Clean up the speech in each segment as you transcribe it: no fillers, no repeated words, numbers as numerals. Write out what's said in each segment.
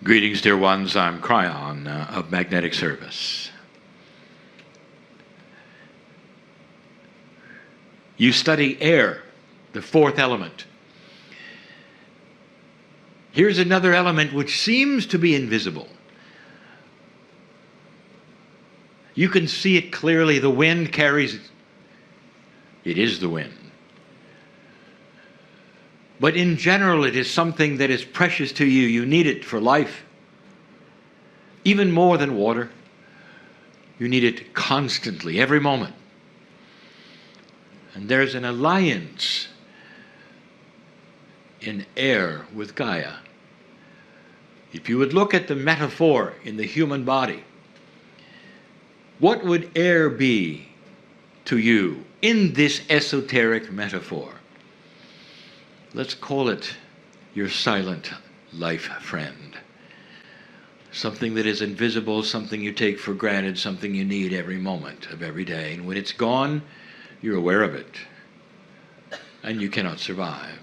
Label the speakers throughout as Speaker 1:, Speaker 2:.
Speaker 1: Greetings, dear ones. I'm Cryon of Magnetic Service. You study air, the fourth element. Here's another element which seems to be invisible. You can see it clearly. The wind carries it. It is the wind. But in general, it is something that is precious to you. You need it for life. Even more than water. You need it constantly, every moment. And there's an alliance in air with Gaia. If you would look at the metaphor in the human body, what would air be to you in this esoteric metaphor? Let's call it your silent life friend. Something that is invisible, something you take for granted, something you need every moment of every day. And when it's gone, you're aware of it. And you cannot survive.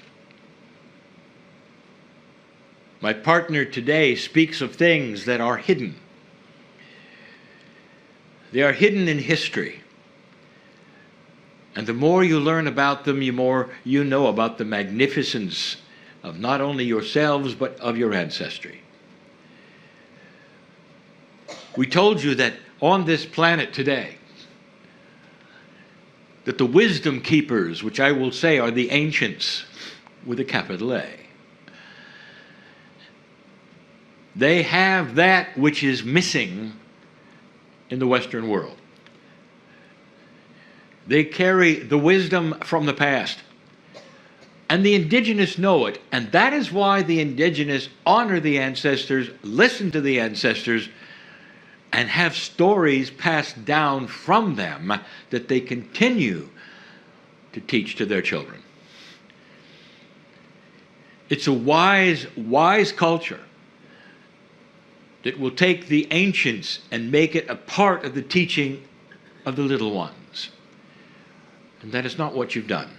Speaker 1: My partner today speaks of things that are hidden. They are hidden in history. And the more you learn about them, the more you know about the magnificence of not only yourselves, but of your ancestry. We told you that on this planet today, that the wisdom keepers, which I will say are the ancients with a capital A, they have that which is missing in the Western world. They carry the wisdom from the past. And the indigenous know it. And that is why the indigenous honor the ancestors, listen to the ancestors, and have stories passed down from them that they continue to teach to their children. It's a wise culture that will take the ancients and make it a part of the teaching of the little ones. And that is not what you've done.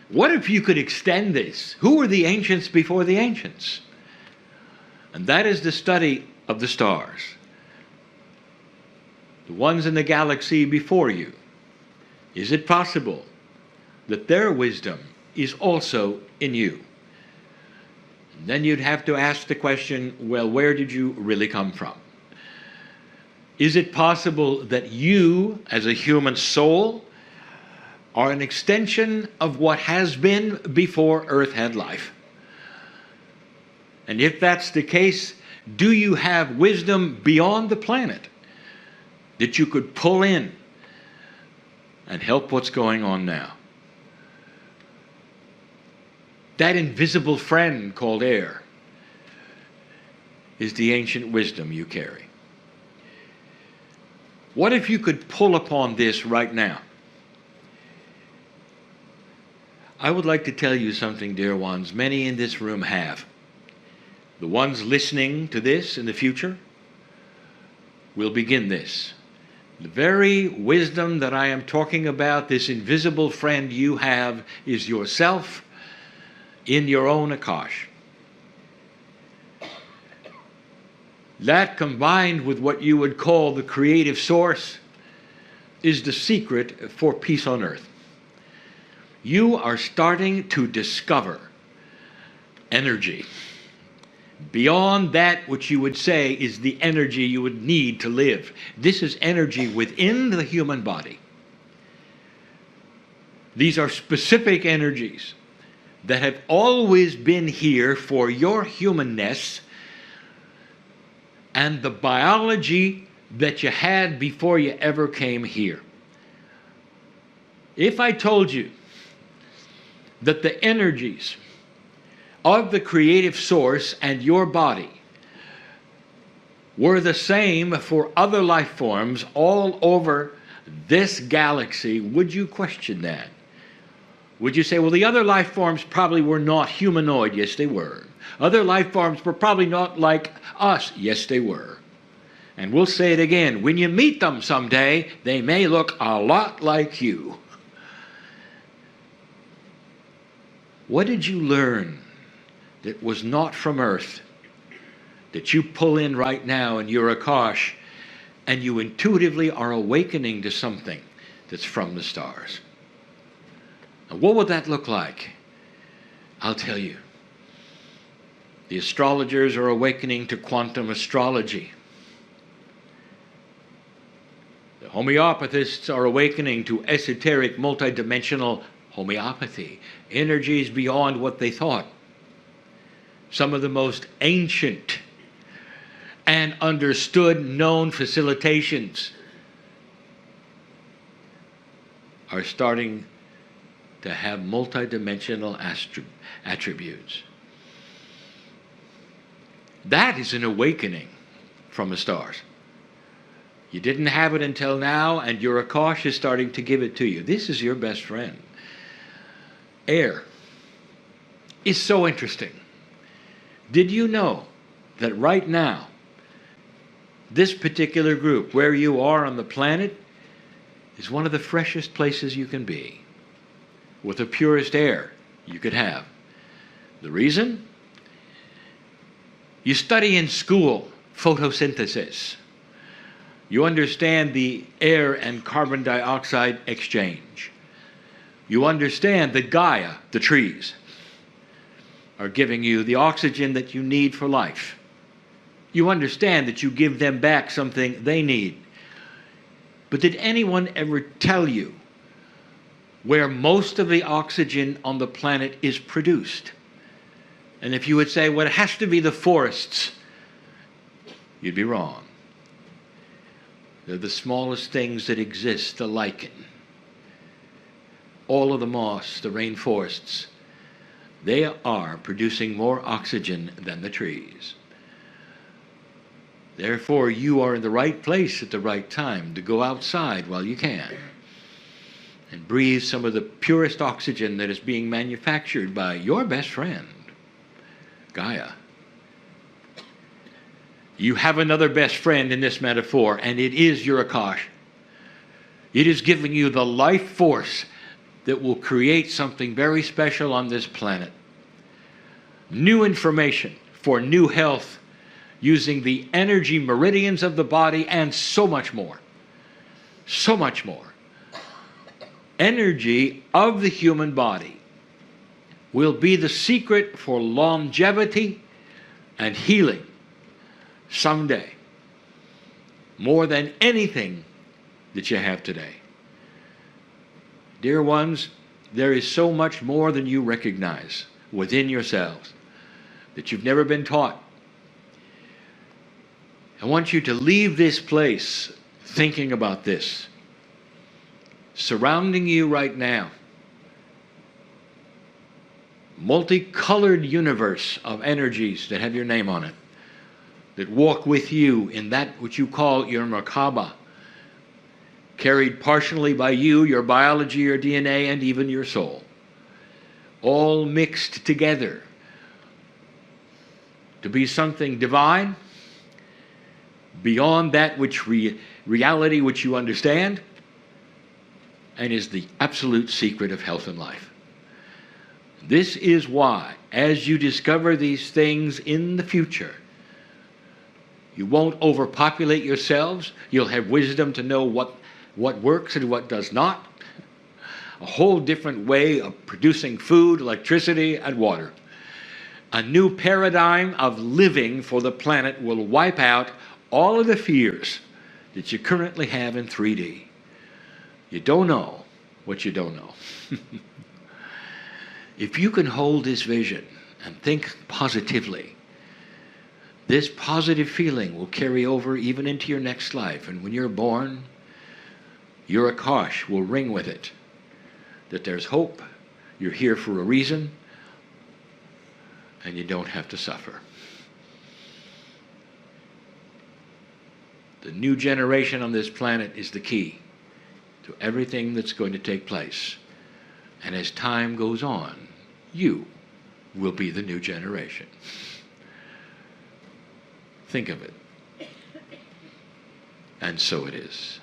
Speaker 1: What if you could extend this? Who were the ancients before the ancients? And that is the study of the stars. The ones in the galaxy before you. Is it possible that their wisdom is also in you? And then you'd have to ask the question, well, where did you really come from? Is it possible that you, as a human soul, are an extension of what has been before Earth had life? And if that's the case, do you have wisdom beyond the planet that you could pull in and help what's going on now? That invisible friend called air is the ancient wisdom you carry. What if you could pull upon this right now? I would like to tell you something, dear ones. Many in this room have. The ones listening to this in the future will begin this. The very wisdom that I am talking about, this invisible friend you have, is yourself in your own Akash. That, combined with what you would call the creative source, is the secret for peace on earth. You are starting to discover energy beyond that which you would say is the energy you would need to live. This is energy within the human body. These are specific energies that have always been here for your humanness and the biology that you had before you ever came here. If I told you that the energies of the creative source and your body were the same for other life forms all over this galaxy, would you question that? Would you say, well, the other life forms probably were not humanoid? Yes, they were. Other life forms were probably not like us? Yes, they were. And we'll say it again. When you meet them someday, they may look a lot like you. What did you learn that was not from Earth that you pull in right now in your Akash, and you intuitively are awakening to something that's from the stars. Now, what would that look like? I'll tell you. The astrologers are awakening to quantum astrology. The homeopathists are awakening to esoteric, multidimensional homeopathy, energies beyond what they thought. Some of the most ancient and understood known facilitations are starting to have multidimensional attributes. That is an awakening from the stars. You didn't have it until now, and your Akash is starting to give it to you. This is your best friend. Air is so interesting. Did you know that right now, this particular group, where you are on the planet, is one of the freshest places you can be, with the purest air you could have? The reason? You study in school photosynthesis. You understand the air and carbon dioxide exchange. You understand that Gaia, the trees, are giving you the oxygen that you need for life. You understand that you give them back something they need. But did anyone ever tell you where most of the oxygen on the planet is produced? And if you would say, well, it has to be the forests, you'd be wrong. They're the smallest things that exist, the lichen. All of the moss, the rainforests, they are producing more oxygen than the trees. Therefore, you are in the right place at the right time to go outside while you can and breathe some of the purest oxygen that is being manufactured by your best friend, Gaia. You have another best friend in this metaphor, and it is your Akash. It is giving you the life force that will create something very special on this planet. New information for new health using the energy meridians of the body and so much more. So much more. Energy of the human body will be the secret for longevity and healing someday, more than anything that you have today. Dear ones, there is so much more than you recognize within yourselves that you've never been taught. I want you to leave this place thinking about this. Surrounding you right now, multicolored universe of energies that have your name on it, that walk with you in that which you call your Merkaba, carried partially by you, your biology, your DNA, and even your soul, all mixed together to be something divine, beyond that which reality which you understand, and is the absolute secret of health and life. This is why, as you discover these things in the future, you won't overpopulate yourselves. You'll have wisdom to know what works and what does not. A whole different way of producing food, electricity, and water. A new paradigm of living for the planet will wipe out all of the fears that you currently have in 3D. You don't know what you don't know. If you can hold this vision and think positively, this positive feeling will carry over even into your next life. And when you're born, your Akash will ring with it, that there's hope, you're here for a reason, and you don't have to suffer. The new generation on this planet is the key to everything that's going to take place. And as time goes on, you will be the new generation. Think of it. And so it is.